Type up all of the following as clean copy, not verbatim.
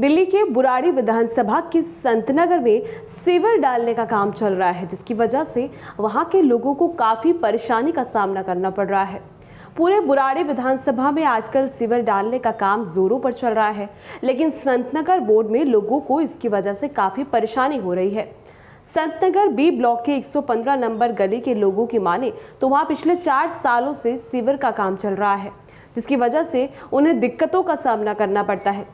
दिल्ली के बुराड़ी विधानसभा के संतनगर में सीवर डालने का काम चल रहा है, जिसकी वजह से वहां के लोगों को काफी परेशानी का सामना करना पड़ रहा है। पूरे बुराड़ी विधानसभा में आजकल सीवर डालने का काम जोरों पर चल रहा है, लेकिन संतनगर वार्ड में लोगों को इसकी वजह से काफी परेशानी हो रही है। संतनगर बी ब्लॉक के 115 नंबर गली के लोगों की माने तो वहां पिछले 4 सालों से सीवर का काम चल रहा है, जिसकी वजह से उन्हें दिक्कतों का सामना करना पड़ता है।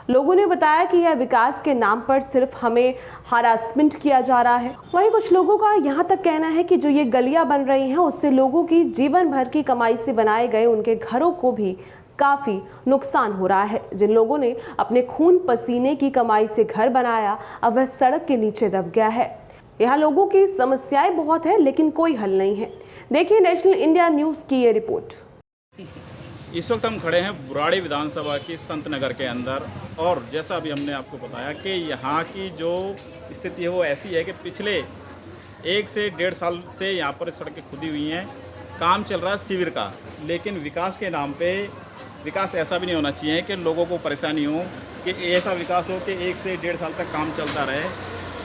लोगों ने बताया कि यह विकास के नाम पर सिर्फ हमें हरासमेंट किया जा रहा है। वहीं कुछ लोगों का यहाँ तक कहना है कि जो ये गलियां बन रही हैं उससे लोगों की जीवन भर की कमाई से बनाए गए उनके घरों को भी काफी नुकसान हो रहा है। जिन लोगों ने अपने खून पसीने की कमाई से घर बनाया, अब वह सड़क के नीचे दब गया है। यहाँ लोगों की समस्याएं बहुत है, लेकिन कोई हल नहीं है। देखिए नेशनल इंडिया न्यूज की ये रिपोर्ट। इस वक्त हम खड़े हैं बुराड़ी विधानसभा की संतनगर के अंदर, और जैसा अभी हमने आपको बताया कि यहाँ की जो स्थिति है वो ऐसी है कि पिछले 1 से 1.5 साल से यहाँ पर सड़कें खुदी हुई हैं, काम चल रहा है सीवर का, लेकिन विकास के नाम पे विकास ऐसा भी नहीं होना चाहिए कि लोगों को परेशानी हो, कि ऐसा विकास हो कि 1 से 1.5 साल तक काम चलता रहे।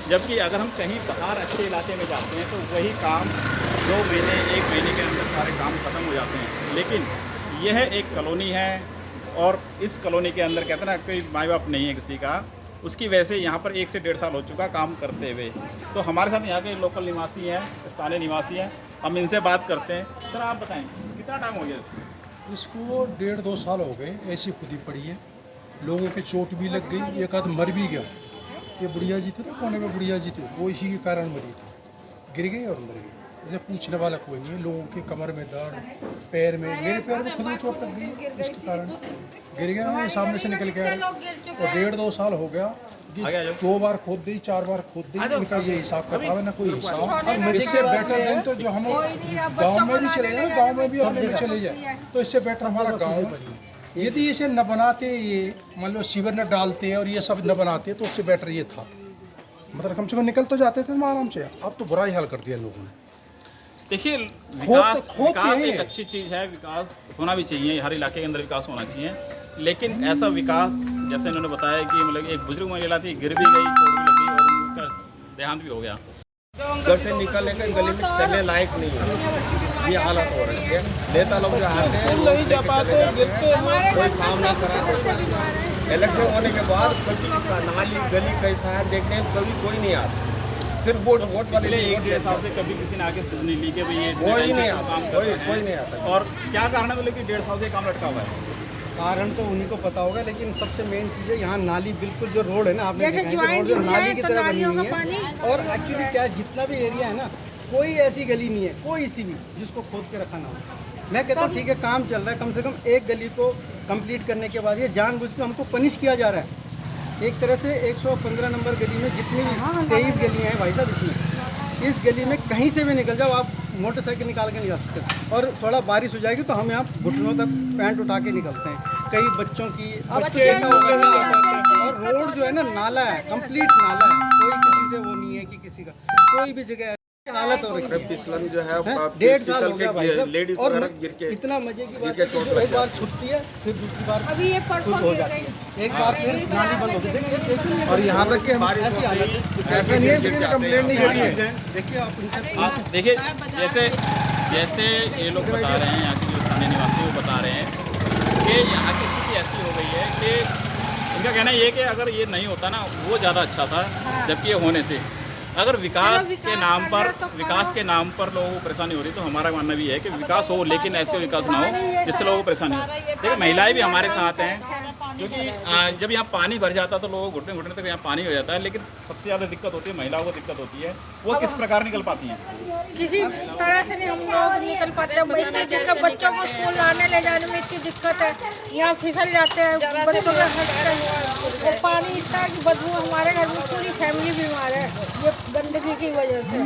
जबकि अगर हम कहीं बाहर अच्छे इलाके में जाते हैं तो वही काम 2 महीने 1 महीने के अंदर सारे काम खत्म हो जाते हैं। लेकिन यह एक कॉलोनी है, और इस कॉलोनी के अंदर कहते हैं ना, कोई माँ बाप नहीं है किसी का, उसकी वजह से यहाँ पर 1 से 1.5 साल हो चुका काम करते हुए। तो हमारे साथ यहाँ के लोकल निवासी हैं, स्थानीय निवासी हैं, हम इनसे बात करते हैं। सर आप बताएं कितना टाइम हो गया इसको 1.5-2 साल हो गए, ऐसी खुदी पड़ी है। लोगों के चोट भी लग गई, एक आध मर भी गया। ये बुढ़िया जी थे ना, कोने में बुढ़िया जी थे, वो इसी के कारण मरी थी, गिर गई और मर गई। जैसे पूछने वाला कोई नहीं है। लोगों के कमर में दर्द, पैर में, मेरे पैर में खुद में चोट लग गई, इसके कारण गिर गया। मैं सामने से निकल गया, और 1.5-2 साल हो गया। 2 बार खोद दी, 4 बार खोद दी, इनका ये हिसाब किताब है ना कोई हिसाब। इससे बेटर है तो जो हम गांव में भी चले जाए, गांव में भी अपने में चले जाए, तो इससे बेटर हमारा गाँव। यदि इसे न बनाते, ये मान लो सीवर न डालते और ये सब न बनाते, तो उससे बेटर ये था। मतलब कम से कम निकल तो जाते थे हम आराम से। अब तो बुरा ही हाल कर दिया लोगों ने। देखिए, विकास एक अच्छी चीज़ है, विकास होना भी चाहिए, हर इलाके के अंदर विकास होना चाहिए। लेकिन ऐसा विकास, जैसे इन्होंने बताया कि मतलब एक बुजुर्ग महिला थी, गिर भी गई, चोट भी लगी और उनका देहांत भी हो गया। घर से निकलने का गली में चलने लायक नहीं है, ये हालत हो रही है। नेता लोग जो आते हैं कोई काम नहीं कराते। इलेक्शन होने के बाद कभी नाली गली कैसा है देखने कभी कोई नहीं आता, सिर्फ वोट पिछले 1-1.5 साल से कभी किसी ने आके सुन नहीं ली कि भाई ये कोई नहीं आता, काम कोई नहीं आता। और क्या कारण है, मतलब कि 1.5 साल से काम लटका हुआ है? कारण तो उन्हीं को पता होगा, लेकिन सबसे मेन चीज़ है यहाँ नाली, बिल्कुल जो रोड है ना, आपने देखा है कि रोड जो नाली की तरह बनी हुई है। और एक्चुअली क्या है, जितना भी एरिया है ना, कोई ऐसी गली नहीं है, कोई सी भी जिसको खोद के रखा ना हो। मैं कहता हूँ ठीक है, काम चल रहा है, कम से कम एक गली को कंप्लीट करने के बाद ये जानबूझ के हमको पनिश किया जा रहा है। एक तरह से 115 नंबर गली में जितनी 23 गलियाँ हैं भाई साहब, इसमें इस गली में कहीं से भी निकल जाओ आप, मोटरसाइकिल निकाल के नहीं जा सकते। और थोड़ा बारिश हो जाएगी तो हम यहाँ घुटनों तक पैंट उठा के निकलते हैं। कई बच्चों की और रोड जो है ना, नाला है, कंप्लीट नाला है, कोई किसी से वो नहीं है कि किसी का कोई भी जगह हालत हो रही है। फिसलन जो है 1.5 साल हो गया भाई साहब, लेडीज और गिर के इतना मजे की बात है, एक बार छूटती है, फिर दूसरी बार अभी ये परसों हो जाती है, एक बार फिर नाली बंद हो गई। देखिए, और यहाँ तक कि ऐसी हालत ऐसा नहीं है कि कंप्लेंट नहीं करी है। देखिए आप उनसे आप देखिए, जैसे ये लोग बता रहे हैं, यहाँ के जो स्थानीय निवासी वो बता रहे हैं कि यहाँ की स्थिति ऐसी हो गई है कि इनका कहना ये है कि अगर ये नहीं होता ना वो ज़्यादा अच्छा था, जबकि ये होने से अगर विकास के नाम पर लोगों को परेशानी हो रही, तो हमारा मानना भी है कि विकास हो, लेकिन ऐसे विकास ना हो जिससे लोगों को परेशानी हो। देखिए, महिलाएं भी हमारे साथ हैं, क्योंकि जब यहाँ पानी भर जाता है तो लोगों को घुटने तक यहाँ पानी हो जाता है। लेकिन सबसे ज़्यादा दिक्कत होती है महिलाओं को, दिक्कत होती है, वो किस प्रकार निकल पाती हैं? किसी तरह से नहीं हम लोग निकल पाते हैं। इतनी दिक्कत, बच्चों को स्कूल लाने ले जाने में इतनी दिक्कत है, यहाँ फिसल जाते हैं बच्चों का, वो पानी इतना की बदबू, हमारे घर में पूरी फैमिली बीमार है ये गंदगी की वजह से।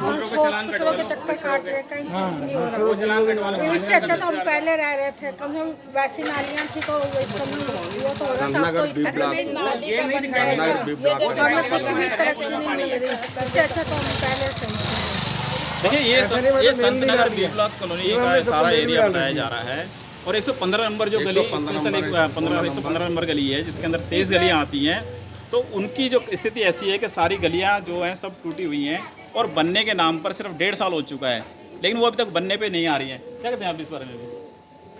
हॉस्पिटलों के चक्कर काट रहे हैं, कहीं कुछ नहीं हो रहा। इससे अच्छा तो हम पहले रह रहे थे, कम से कम वैसी नालियाँ थी तो वो तो हो रहा था। हमें कुछ भी तरक्की नहीं मिल रही, इससे अच्छा तो हम पहले से। देखिए, ये संतनगर बी ब्लॉक कॉलोनी का सारा एरिया बताया जा रहा है और 115 नंबर जो गली स्पेशल 115 नंबर गली है जिसके अंदर 23 गलियाँ आती हैं, तो उनकी जो स्थिति ऐसी है कि सारी गलियाँ जो हैं सब टूटी हुई हैं और बनने के नाम पर सिर्फ 1.5 साल हो चुका है, लेकिन वो अभी तक बनने पे नहीं आ रही हैं। क्या कहते हैं आप इस बारे में?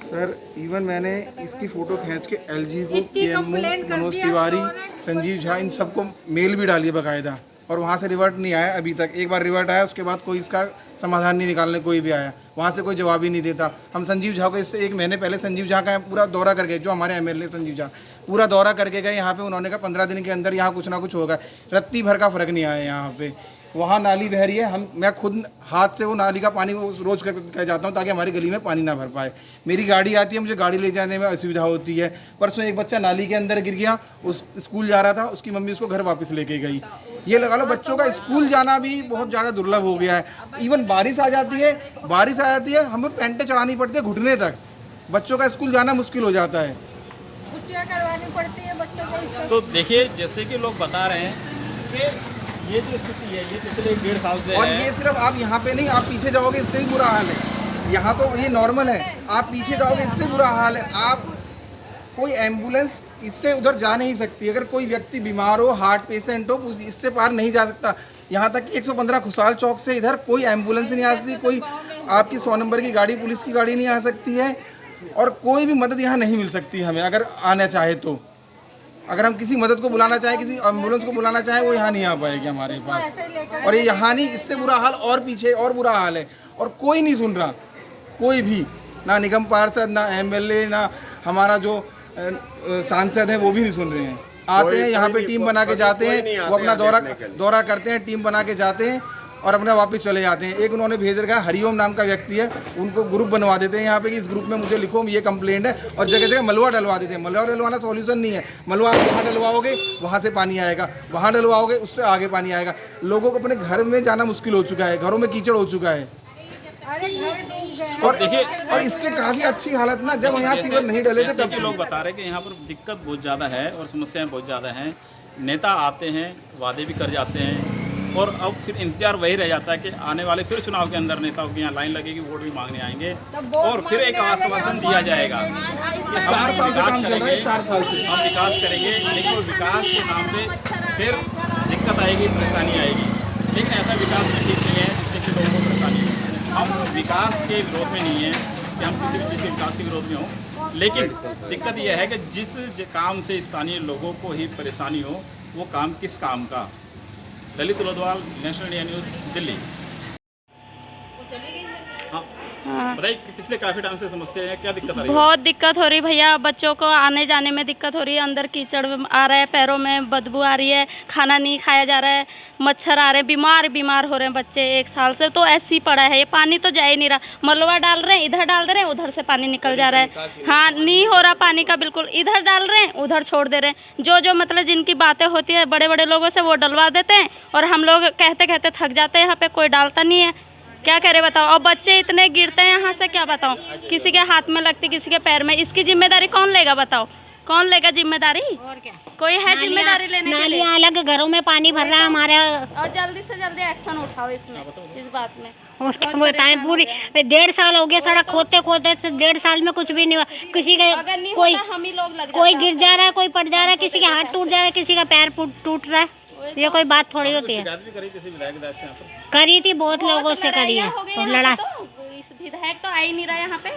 सर इवन मैंने इसकी फ़ोटो खींच के LG को, PMO, मनोज तिवारी, संजीव झा, इन सबको मेल भी डाली है बाकायदा, और वहाँ से रिवर्ट नहीं आया अभी तक। एक बार रिवर्ट आया, उसके बाद कोई इसका समाधान नहीं निकालने कोई भी आया, वहाँ से कोई जवाब ही नहीं देता। हम संजीव झा को इससे 1 महीने पहले संजीव झा का पूरा दौरा करके, जो हमारे MLA संजीव झा, पूरा दौरा करके गए यहाँ पे। उन्होंने कहा 15 दिन के अंदर यहाँ कुछ ना कुछ होगा। रत्ती भर का फ़र्क नहीं आया यहाँ पे। वहाँ नाली बह रही है, मैं खुद हाथ से वो नाली का पानी रोज़ कर जाता हूँ ताकि हमारी गली में पानी ना भर पाए। मेरी गाड़ी आती है, मुझे गाड़ी ले जाने में असुविधा होती है। परसों एक बच्चा नाली के अंदर गिर गया, उस स्कूल जा रहा था, उसकी मम्मी उसको घर वापस लेके गई। ये लगा लो बच्चों का स्कूल जाना भी बहुत ज़्यादा दुर्लभ हो गया है। इवन बारिश आ जाती है हमें पैंटें चढ़ानी पड़ती है घुटने तक, बच्चों का स्कूल जाना मुश्किल हो जाता है, छुट्टियाँ करवानी पड़ती है बच्चों को। तो देखिए, जैसे कि लोग बता रहे हैं कि ये जो स्थिति है ये पिछले 1.5 साल से और है। ये सिर्फ आप यहाँ पे नहीं, आप पीछे जाओगे इससे भी बुरा हाल है। यहाँ तो ये नॉर्मल है, आप पीछे जाओगे इससे बुरा हाल है। आप कोई एम्बुलेंस इससे उधर जा नहीं सकती, अगर कोई व्यक्ति बीमार हो, हार्ट पेशेंट हो, इससे पार नहीं जा सकता। यहाँ तक कि 115 खुशहाल चौक से इधर कोई एम्बुलेंस नहीं आ सकती, कोई आपकी 100 नंबर की गाड़ी, पुलिस की गाड़ी नहीं आ सकती है, और कोई भी मदद यहाँ नहीं मिल सकती हमें अगर आना चाहे तो। अगर हम किसी मदद को बुलाना चाहें, किसी एम्बुलेंस को बुलाना चाहें, वो यहाँ नहीं आ पाएगी हमारे पास। और ये यहाँ नहीं, इससे बुरा हाल और पीछे और बुरा हाल है, और कोई नहीं सुन रहा, कोई भी, ना निगम पार्षद, ना MLA, ना हमारा जो सांसद है वो भी नहीं सुन रहे हैं। आते हैं यहाँ पे टीम बना के जाते हैं, वो अपना दौरा करते हैं, टीम बना के जाते हैं और अपना वापस चले जाते हैं। एक उन्होंने भेज रखा है, हरिओम नाम का व्यक्ति है, उनको ग्रुप बनवा देते हैं यहाँ पे कि इस ग्रुप में मुझे लिखो ये कंप्लेंट है, और जगह जगह मलबा डलवा देते हैं। मलबा डलवाना सॉल्यूशन नहीं है। मलबा आप यहाँ डलवाओगे वहाँ से पानी आएगा, वहाँ डलवाओगे उससे आगे पानी आएगा। लोगों को अपने घर में जाना मुश्किल हो चुका है, घरों में कीचड़ हो चुका है। और देखिए, और इससे काफ़ी अच्छी हालत ना, जब यहाँ सीवर नहीं डले थे तब लोग बता रहे हैं कि यहाँ पर दिक्कत बहुत ज़्यादा है और समस्याएं बहुत ज़्यादा हैं। नेता आते हैं, वादे भी कर जाते हैं, और अब फिर इंतजार वही रह जाता है कि आने वाले फिर चुनाव के अंदर नेताओं की यहाँ लाइन लगेगी, वोट भी मांगने आएंगे, और फिर एक आश्वासन दिया जाएगा कि 4 साल से काम चल रहा है, 4 साल से हम विकास करेंगे, लेकिन वो विकास के नाम पे फिर दिक्कत आएगी, परेशानी आएगी। लेकिन ऐसा विकास भी ठीक नहीं है जिससे कि लोगों को परेशानी हो। हम विकास के विरोध में नहीं है कि हम किसी भी चीज़ के विकास के विरोध में हों, लेकिन दिक्कत यह है कि जिस काम से स्थानीय लोगों को ही परेशानी हो, वो काम किस काम का। Lalit Lodhwal, national India news, Delhi. हाँ, बताइए, पिछले काफ़ी टाइम से समस्या है, क्या दिक्कत आ रही है? बहुत दिक्कत हो रही भैया, बच्चों को आने जाने में दिक्कत हो रही है, अंदर कीचड़ आ रहा है, पैरों में बदबू आ रही है, खाना नहीं खाया जा रहा है, मच्छर आ रहे हैं, बीमार हो रहे हैं बच्चे 1 साल से। तो ऐसे ही पड़ा है, ये पानी तो जा ही नहीं रहा। मलबा डाल रहे हैं, इधर डाल दे रहे हैं, उधर से पानी निकल जा रहा है। हाँ, नहीं हो रहा पानी का बिल्कुल, इधर डाल रहे हैं, उधर छोड़ दे रहे हैं। जो मतलब जिनकी बातें होती है बड़े बड़े लोगों से, वो डलवा देते हैं, और हम लोग कहते कहते थक जाते हैं, यहाँ पे कोई डालता नहीं है। क्या करे बताओ। और बच्चे इतने गिरते हैं यहाँ से, क्या बताऊँ, किसी के हाथ में लगती, किसी के पैर में। इसकी जिम्मेदारी कौन लेगा बताओ, कौन लेगा जिम्मेदारी? और क्या, कोई है जिम्मेदारी लेने के लिए? नालियाँ अलग, घरों में पानी भर रहा है हमारे। और जल्दी से जल्दी एक्शन उठाओ इसमें, इस बात में। और क्या बताएं, पूरी 1.5 साल हो गया सड़क खोदते खोदते, 1.5 साल में कुछ भी नहीं हुआ। किसी का कोई हम ही लोग लग कोई गिर जा रहा है, कोई पड़ जा रहा है, किसी का हाथ टूट जा रहा है, किसी का पैर टूट रहा है। ये कोई बात थोड़ी होती है। करी थी, बहुत लोगों से करी है, और लड़ा। इस विधायक तो आ ही नहीं रहा यहाँ पे।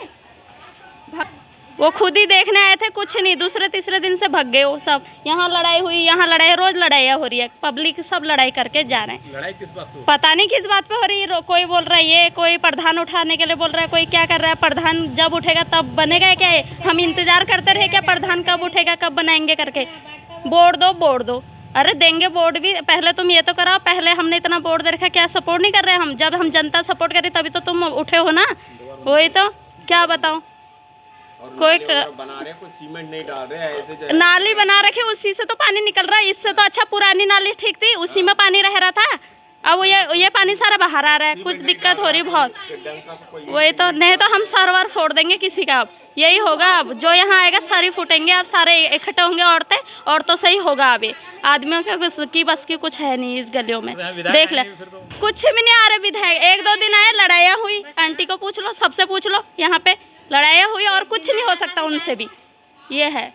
वो खुद ही देखने आए थे, कुछ नहीं, दूसरे तीसरे दिन से भाग गए वो सब। यहाँ लड़ाई हुई, यहाँ लड़ाई, रोज लड़ाइयाँ हो रही है, पब्लिक सब लड़ाई करके जा रहे हैं। लड़ाई किस बात पे? पता नहीं किस बात पे हो रही है। कोई बोल रहा है ये, कोई प्रधान उठाने के लिए बोल रहा है, कोई क्या कर रहा है। प्रधान जब उठेगा तब बनेगा क्या? हम इंतजार करते रहे क्या प्रधान कब उठेगा, कब बनाएंगे करके। बोर्ड दो, अरे देंगे बोर्ड भी, पहले तुम ये तो कराओ। पहले हमने इतना बोर्ड दे रखा, क्या सपोर्ट नहीं कर रहे हम? जब हम जनता सपोर्ट करी तभी तो तुम उठे हो ना। वही तो, क्या बताओ। कोई बना रहे, कोई सीमेंट नहीं डाल रहे, ऐसे नाली बना रखे, उसी से तो पानी निकल रहा है। इससे तो अच्छा पुरानी नाली ठीक थी, उसी में पानी रह रहा था। अब ये पानी सारा बाहर आ रहा है, कुछ दिक्कत हो रही बहुत। वही तो, नहीं तो हम सरवर फोड़ देंगे किसी का। अब यही होगा, अब जो यहाँ आएगा सारी फूटेंगे, अब सारे इकट्ठे होंगे। औरतों से ही होगा। अभी आदमियों की बस की कुछ है नहीं इस गलियों में। देख ले, कुछ भी नहीं आ रहे विधायक। 1-2 दिन आए, लड़ाइयाँ हुई, आंटी को पूछ लो, सबसे पूछ लो यहाँ पे। लड़ाइयाँ हुई और कुछ नहीं हो सकता उनसे भी, ये है।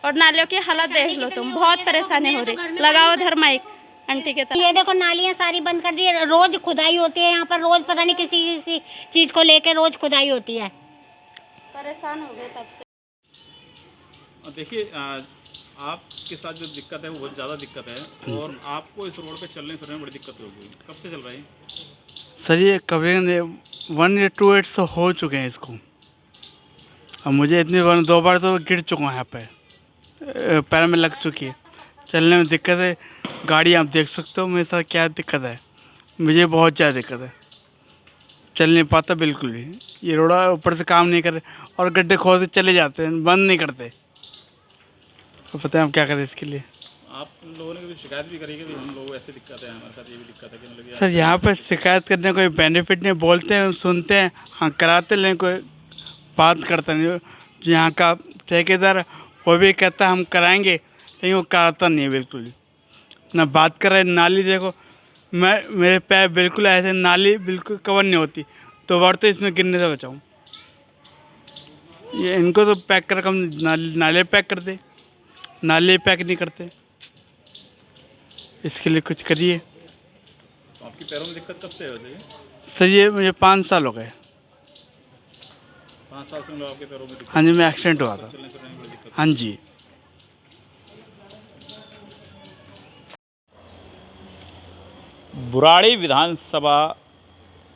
और नालियों की हालत देख लो तुम, बहुत परेशानी हो रही। लगाओ उधर माइक आंटी के तरफ। ये देखो नालियाँ सारी बंद कर दी है, रोज खुदाई होती है यहाँ पर, रोज पता नहीं किसी चीज को लेके रोज खुदाई होती है। परेशान हो गए तब से। देखिए आपके साथ जो दिक्कत है वो बहुत ज़्यादा दिक्कत है और आपको इस रोड पे चलने फिरने में बड़ी दिक्कत होगी। कब से चल रहा है? सर ये कभी 1 या 2 ईयर्स हो चुके हैं इसको। अब मुझे इतनी 2 बार तो गिर चुका हूँ यहाँ पे, पैर में लग चुकी है, चलने में दिक्कत है। गाड़ी आप देख सकते हो मेरे साथ क्या दिक्कत है, मुझे बहुत ज़्यादा दिक्कत है, चल नहीं पाता बिल्कुल भी। ये रोड ऊपर से काम नहीं कर रहे और गड्ढे खोद के चले जाते हैं, बंद नहीं करते। तो पता है हम क्या करें इसके लिए। आप लोगों ने कभी शिकायत भी करी कि हम लोग ऐसे दिक्कत है, हमारे साथ ये भी दिक्कत है कि मतलब सर यहाँ पर शिकायत करने कोई बेनिफिट नहीं, बोलते हैं सुनते हैं, हाँ कराते, लेकिन कोई बात करता नहीं। जो यहाँ का ठेकेदार वो भी कहता है हम कराएंगे, लेकिन वो कराता नहीं है बिल्कुल भी, ना बात कर रहे। नाली देखो, मेरे पैर बिल्कुल ऐसे, नाली बिल्कुल कवर नहीं होती, तो बार तो इसमें गिरने से बचाऊँ। ये इनको तो पैक कर कम नाले पैक कर दे, नाले पैक नहीं करते, इसके लिए कुछ करिए। तो आपकी पैरों में दिक्कत कब से है वैसे? सर ये मुझे 5 साल हो गए। 5 साल से आपके पैरों में दिक्कत? हाँ जी, मैं एक्सीडेंट हुआ था। चलने फिरने में बड़ी दिक्कत? हाँ जी। बुराड़ी विधानसभा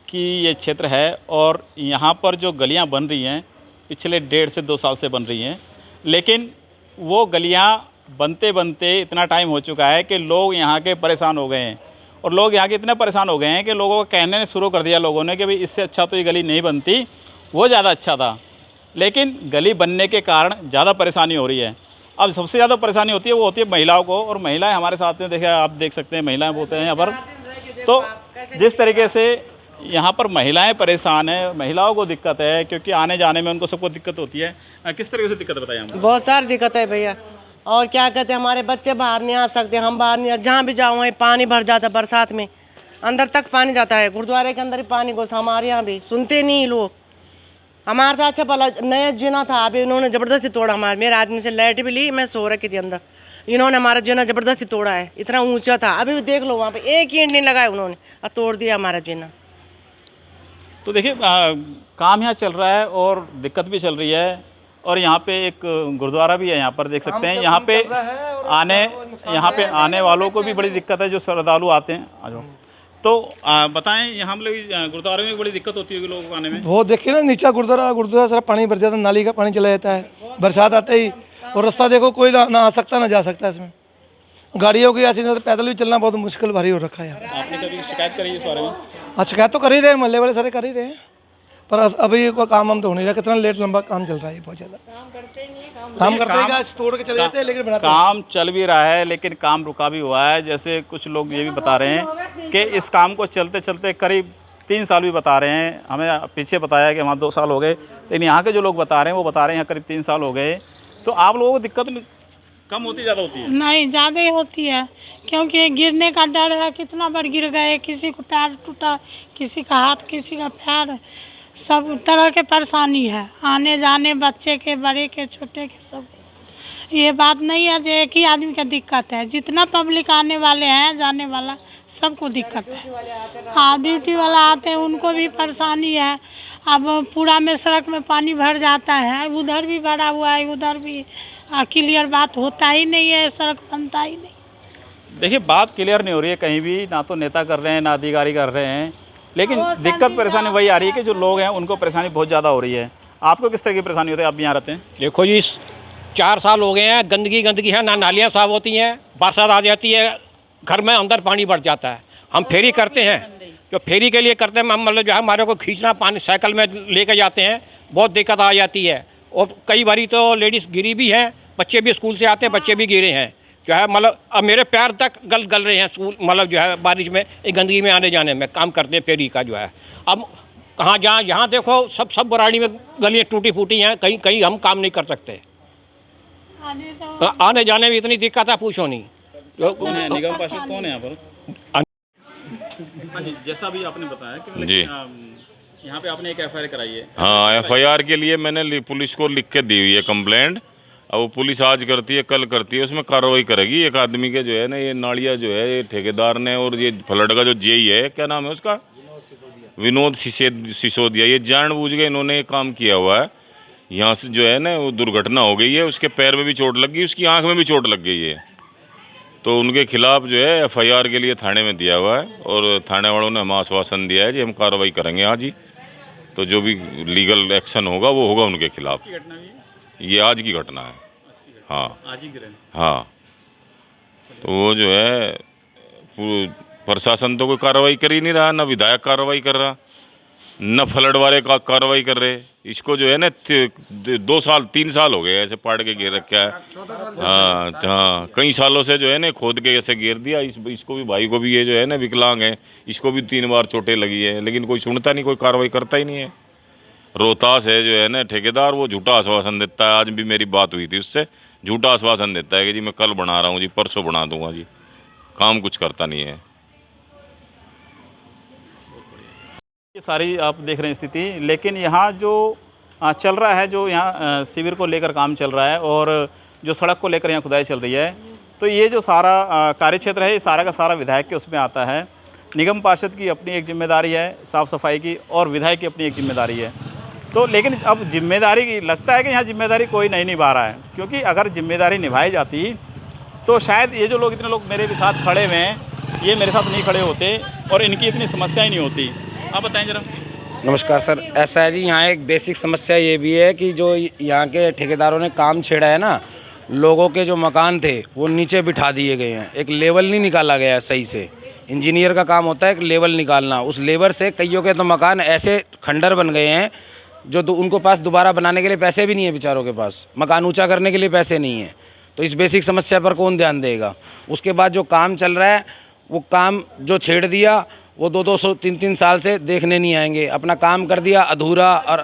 की ये क्षेत्र है और यहाँ पर जो गलियाँ बन रही हैं पिछले 1.5 से 2 साल से बन रही हैं, लेकिन वो गलियाँ बनते बनते इतना टाइम हो चुका है कि लोग यहाँ के परेशान हो गए हैं। और लोग यहाँ के इतने परेशान हो गए हैं कि लोगों को कहने शुरू कर दिया लोगों ने कि भाई इससे अच्छा तो ये गली नहीं बनती, वो ज़्यादा अच्छा था। लेकिन गली बनने के कारण ज़्यादा परेशानी हो रही है। अब सबसे ज़्यादा परेशानी होती है वो होती है महिलाओं को, और महिलाएं हमारे साथ में देखिए, आप देख सकते हैं महिलाएं बोलते हैं यहाँ पर। तो जिस तरीके से यहाँ पर महिलाएं परेशान हैं, महिलाओं को दिक्कत है क्योंकि आने जाने में उनको सबको दिक्कत होती है। किस तरीके से दिक्कत बताइए हमें? बहुत सारी दिक्कत है भैया, और क्या कहते हैं, हमारे बच्चे बाहर नहीं आ सकते, हम बाहर नहीं, जहाँ भी जाओ वहीं पानी भर जाता है, बरसात में अंदर तक पानी जाता है, गुरुद्वारे के अंदर ही पानी घुसा। हमारे यहाँ भी सुनते नहीं लोग। हमारे साथ अच्छा भला नया जीना था, अभी इन्होंने ज़बरदस्ती तोड़ा। हमारे मेरे आदमी से लाइट भी ली, मैं सो रखी थी अंदर, इन्होंने हमारा जीना ज़बरदस्ती तोड़ा है। इतना ऊंचा था, अभी भी देख लो वहाँ पे 1 ईंट नहीं लगाया उन्होंने, और तोड़ दिया हमारा जीना। तो देखिए काम यहाँ चल रहा है और दिक्कत भी चल रही है। और यहाँ पे एक गुरुद्वारा भी है, यहाँ पर देख सकते हैं। यहाँ पे आने वालों को भी बड़ी दिक्कत है, जो श्रद्धालु आते हैं। आ जाओ। तो बताएं, यहाँ हम लोग गुरुद्वारे में बड़ी दिक्कत होती होगी लोगों को आने में? वो देखिए ना, नीचा गुरुद्वारा सारा पानी भर जाता है, नाली का पानी चला जाता है बरसात आते ही। और रास्ता देखो, कोई ना आ सकता ना जा सकता, इसमें गाड़ियों की ऐसी, तो पैदल भी चलना बहुत मुश्किल भारी हो रखा है। आपने कभी शिकायत करी इस बारे में? हाँ, शिकायत तो कर ही रहे हैं, मोहल्ले वाले सारे कर ही रहे हैं, पर अभी कोई काम हम तो हो नहीं रहा। कितना लेट लंबा काम चल रहा है, बहुत ज़्यादा काम करते हैं, तोड़ के चले जाते हैं, लेकिन काम चल भी रहा है, लेकिन काम रुका भी हुआ है। जैसे कुछ लोग ये भी बता रहे हैं कि इस काम को चलते चलते करीब 3 साल भी बता रहे हैं। हमें पीछे बताया कि वहाँ 2 साल हो गए, लेकिन यहाँ के जो लोग बता रहे हैं वो बता रहे हैं यहाँ करीब 3 साल हो गए। तो आप लोगों को दिक्कत कम होती ज़्यादा होती है? नहीं, ज़्यादा ही होती है, क्योंकि गिरने का डर है। कितना बार गिर गए, किसी को पैर टूटा, किसी का हाथ, किसी का पैर, सब तरह के परेशानी है। आने जाने, बच्चे के, बड़े के, छोटे के, सब। ये बात नहीं है जो एक ही आदमी का दिक्कत है, जितना पब्लिक आने वाले हैं, जाने वाला, सबको दिक्कत है। हाँ, ड्यूटी वाला आते हैं, उनको भी परेशानी है। अब पूरा में सड़क में पानी भर जाता है, उधर भी भरा हुआ है, उधर भी क्लियर बात होता ही नहीं है, सड़क बनता ही नहीं। देखिए, बात क्लियर नहीं हो रही है कहीं भी, ना तो नेता कर रहे हैं ना अधिकारी कर रहे हैं, लेकिन दिक्कत परेशानी वही आ रही है कि जो लोग हैं उनको परेशानी बहुत ज़्यादा हो रही है। आपको किस तरह की परेशानी होती है, आप भी यहाँ रहते हैं? देखो जी, 4 साल हो गए हैं, गंदगी है, ना नालियाँ साफ होती हैं, बरसात आ जाती है, घर में अंदर पानी भर जाता है। हम फेरी करते हैं, जो फेरी के लिए करते हैं, हम मतलब जो है हमारे को खींचना, पानी साइकिल में लेके जाते हैं, बहुत दिक्कत आ जाती है। और कई बारी तो लेडीज़ गिरी भी हैं, बच्चे भी स्कूल से आते हैं, बच्चे भी गिरे हैं, जो है मतलब अब मेरे पैर तक गल रहे हैं स्कूल, मतलब जो है बारिश में, गंदगी में आने जाने में। काम करते हैं फेरी का जो है। अब कहाँ यहाँ देखो, सब बुराड़ी में गलियाँ टूटी फूटी हैं, कहीं हम काम नहीं कर सकते। आने जाने में इतनी दिक्कत है, पूछो नहीं। कौन है निगम पार्षद, कौन है यहाँ पर? हाँ जी, जैसा भी आपने बताया कि यहाँ पे आपने एक FIR कराई है? हाँ, FIR के लिए मैंने पुलिस को लिख के दी हुई है कंप्लेंट। अब वो पुलिस आज करती है, कल करती है, उसमें कार्रवाई करेगी। एक आदमी के जो है ना, ये नालिया जो है, ये ठेकेदार ने, और ये फ्लड का जो जेई है, क्या नाम है उसका, विनोद सिसोदिया, ये जानबूझ के इन्होंने काम किया हुआ है। यहाँ से जो है ना, वो दुर्घटना हो गई है, उसके पैर में भी चोट लग गई, उसकी आँख में भी चोट लग गई है। तो उनके खिलाफ जो है FIR के लिए थाने में दिया हुआ है, और थाने वालों ने हमें आश्वासन दिया है कि हम कार्रवाई करेंगे आज ही। तो जो भी लीगल एक्शन होगा वो होगा उनके खिलाफ। ये आज की घटना है। हाँ, आज ही गिरे। हाँ, तो वो जो है प्रशासन तो कोई कार्रवाई कर ही नहीं रहा, ना विधायक कार्रवाई कर रहा, न फ्लड वाले का कार्रवाई कर रहे। इसको जो है ना 2 साल 3 साल हो गए ऐसे पाड़ के घेर रखा है। हाँ हाँ, कई सालों से जो है ना खोद के ऐसे घेर दिया। इसको भी, भाई को भी, ये जो है ना विकलांग है, इसको भी 3 बार चोटें लगी है, लेकिन कोई सुनता नहीं, कोई कार्रवाई करता ही नहीं है। रोहतास है जो है ना ठेकेदार, वो झूठा आश्वासन देता है। आज भी मेरी बात हुई थी उससे, झूठा आश्वासन देता है कि जी मैं कल बना रहा हूँ जी, परसों बना दूंगा जी, काम कुछ करता नहीं है। ये सारी आप देख रहे हैं स्थिति, लेकिन यहाँ जो चल रहा है, जो यहाँ शिविर को लेकर काम चल रहा है और जो सड़क को लेकर यहाँ खुदाई चल रही है, तो ये जो सारा कार्य क्षेत्र है, ये सारा का सारा विधायक के उसमें आता है। निगम पार्षद की अपनी एक जिम्मेदारी है साफ़ सफाई की, और विधायक की अपनी एक जिम्मेदारी है। तो लेकिन अब जिम्मेदारी की लगता है कि यहाँ जिम्मेदारी कोई नहीं निभा रहा है, क्योंकि अगर जिम्मेदारी निभाई जाती तो शायद ये जो लोग, इतने लोग मेरे भी साथ खड़े हुए हैं, ये मेरे साथ नहीं खड़े होते और इनकी इतनी समस्या ही नहीं होती। आप बताएं जरा। नमस्कार सर, ऐसा है जी, यहाँ एक बेसिक समस्या ये भी है कि जो यहाँ के ठेकेदारों ने काम छेड़ा है ना, लोगों के जो मकान थे वो नीचे बिठा दिए गए हैं। एक लेवल नहीं निकाला गया है सही से। इंजीनियर का काम होता है एक लेवल निकालना, उस लेवल से कईयों के तो मकान ऐसे खंडर बन गए हैं जो उनको पास दोबारा बनाने के लिए पैसे भी नहीं है, बेचारों के पास मकान ऊँचा करने के लिए पैसे नहीं है। तो इस बेसिक समस्या पर कौन ध्यान देगा? उसके बाद जो काम चल रहा है, वो काम जो छेड़ दिया वो 2-2 3-3 साल से देखने नहीं आएंगे। अपना काम कर दिया अधूरा, और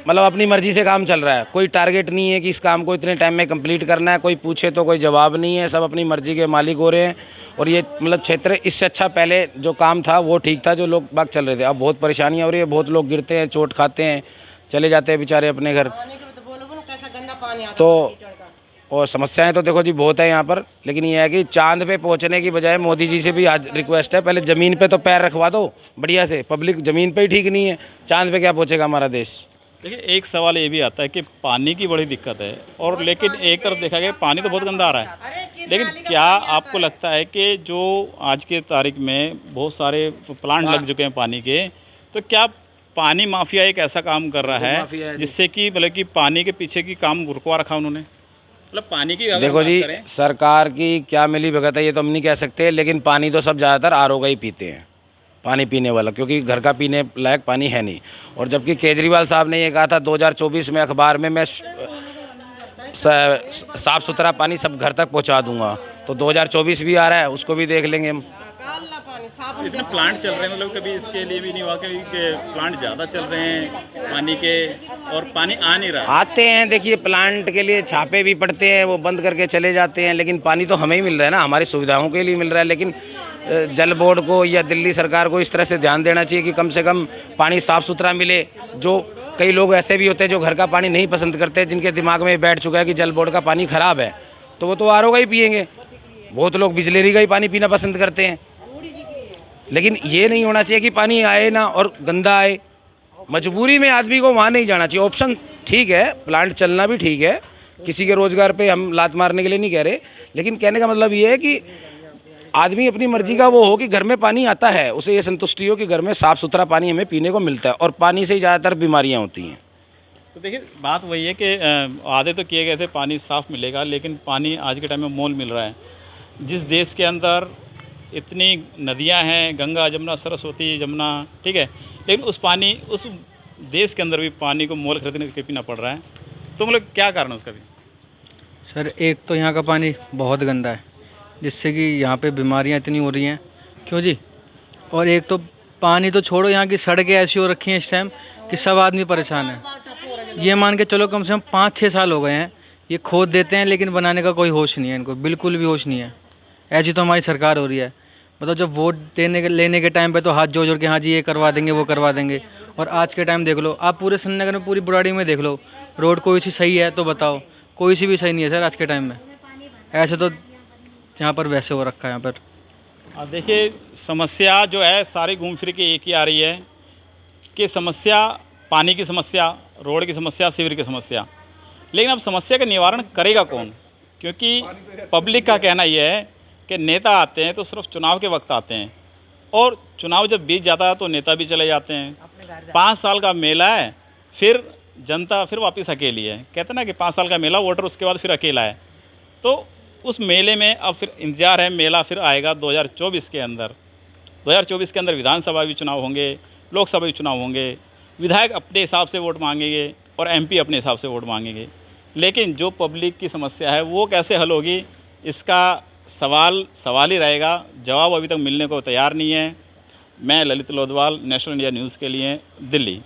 मतलब अपनी मर्जी से काम चल रहा है। कोई टारगेट नहीं है कि इस काम को इतने टाइम में कंप्लीट करना है, कोई पूछे तो कोई जवाब नहीं है, सब अपनी मर्जी के मालिक हो रहे हैं। और ये मतलब क्षेत्र, इससे अच्छा पहले जो काम था वो ठीक था, जो लोग बाग चल रहे थे। अब बहुत परेशानियाँ हो रही है, बहुत लोग गिरते हैं, चोट खाते हैं, चले जाते हैं बेचारे अपने घर। तो और समस्याएं तो देखो जी बहुत है यहाँ पर, लेकिन ये है कि चांद पे पहुँचने की बजाय मोदी जी से भी आज रिक्वेस्ट है, पहले ज़मीन पे तो पैर रखवा दो बढ़िया से। पब्लिक ज़मीन पे ही ठीक नहीं है, चांद पे क्या पहुँचेगा हमारा देश? देखिए, एक सवाल ये भी आता है कि पानी की बड़ी दिक्कत है, और लेकिन एक तरफ देखा गया पानी तो बहुत गंदा आ रहा है, लेकिन क्या आपको लगता है कि जो आज के तारीख में बहुत सारे प्लांट लग चुके हैं पानी के, तो क्या पानी माफिया एक ऐसा काम कर रहा है जिससे कि मतलब कि पानी के पीछे की काम रुकवा रखा उन्होंने? मतलब पानी की देखो जी, सरकार की क्या मिली भगत है ये तो हम नहीं कह सकते, लेकिन पानी तो सब ज़्यादातर RO का ही पीते हैं, पानी पीने वाला, क्योंकि घर का पीने लायक पानी है नहीं। और जबकि केजरीवाल साहब ने ये कहा था 2024 में अखबार में, मैं साफ़ सुथरा पानी सब घर तक पहुंचा दूंगा। तो 2024 भी आ रहा है, उसको भी देख लेंगे हम। इतने प्लांट चल रहे हैं, मतलब कभी इसके लिए भी नहीं हुआ कि प्लांट ज़्यादा चल रहे हैं पानी के और पानी आ नहीं रहा? आते हैं, देखिए प्लांट के लिए छापे भी पड़ते हैं, वो बंद करके चले जाते हैं, लेकिन पानी तो हमें ही मिल रहा है ना, हमारी सुविधाओं के लिए मिल रहा है। लेकिन जल बोर्ड को या दिल्ली सरकार को इस तरह से ध्यान देना चाहिए कि कम से कम पानी साफ़ सुथरा मिले। जो कई लोग ऐसे भी होते हैं जो घर का पानी नहीं पसंद करते, जिनके दिमाग में बैठ चुका है कि जल बोर्ड का पानी ख़राब है, तो वो तो RO का ही पिएंगे। बहुत लोग बिजलेरी का ही पानी पीना पसंद करते हैं। लेकिन ये नहीं होना चाहिए कि पानी आए ना और गंदा आए। मजबूरी में आदमी को वहाँ नहीं जाना चाहिए। ऑप्शन ठीक है, प्लांट चलना भी ठीक है, किसी के रोज़गार पे हम लात मारने के लिए नहीं कह रहे, लेकिन कहने का मतलब ये है कि आदमी अपनी मर्जी का वो हो कि घर में पानी आता है, उसे ये संतुष्टि हो कि घर में साफ़ सुथरा पानी हमें पीने को मिलता है, और पानी से ही ज़्यादातर बीमारियाँ होती हैं। तो देखिए, बात वही है कि वादे तो किए गए थे पानी साफ़ मिलेगा, लेकिन पानी आज के टाइम में मोल मिल रहा है। जिस देश के अंदर इतनी नदियां हैं, गंगा जमुना सरस्वती जमुना, ठीक है, लेकिन उस देश के अंदर भी पानी को मोल खरीदने के पीना पड़ रहा है। तो मतलब क्या कारण है उसका भी? सर, एक तो यहाँ का पानी बहुत गंदा है, जिससे कि यहाँ पे बीमारियाँ इतनी हो रही हैं। क्यों जी? और एक तो पानी तो छोड़ो, यहाँ की सड़कें ऐसी हो रखी हैं इस टाइम कि सब आदमी परेशान है। ये मान के चलो कम से कम 5-6 साल हो गए हैं, ये खोद देते हैं, लेकिन बनाने का कोई होश नहीं है इनको, बिल्कुल भी होश नहीं है। ऐसी तो हमारी सरकार हो रही है। मतलब जब वोट लेने के टाइम पे तो हाथ जोड़ जोड़ के हाँ जी ये करवा देंगे वो करवा देंगे, और आज के टाइम देख लो आप, पूरे संतनगर में पूरी बुराड़ी में देख लो, रोड कोई सी सही है तो बताओ, कोई सी भी सही नहीं है सर आज के टाइम में। ऐसे तो यहाँ पर वैसे हो रखा है यहाँ पर। देखिए समस्या जो है सारी घूम फिर के एक ही आ रही है कि समस्या पानी की समस्या, रोड की समस्या, सीवर की समस्या। लेकिन अब समस्या का निवारण करेगा कौन? क्योंकि पब्लिक का कहना यह है कि नेता आते हैं तो सिर्फ चुनाव के वक्त आते हैं, और चुनाव जब बीत जाता है तो नेता भी चले जाते हैं। 5 साल का मेला है, फिर जनता फिर वापस अकेली है। कहते ना कि 5 साल का मेला, वोटर उसके बाद फिर अकेला है। तो उस मेले में अब फिर इंतजार है, मेला फिर आएगा 2024 के अंदर। 2024 के अंदर विधानसभा भी चुनाव होंगे, लोकसभा भी चुनाव होंगे, विधायक अपने हिसाब से वोट मांगेंगे और MP अपने हिसाब से वोट मांगेंगे। लेकिन जो पब्लिक की समस्या है वो कैसे हल होगी, इसका सवाल ही रहेगा। जवाब अभी तक मिलने को तैयार नहीं है। मैं Lalit Lodhwal, national India news के लिए, दिल्ली।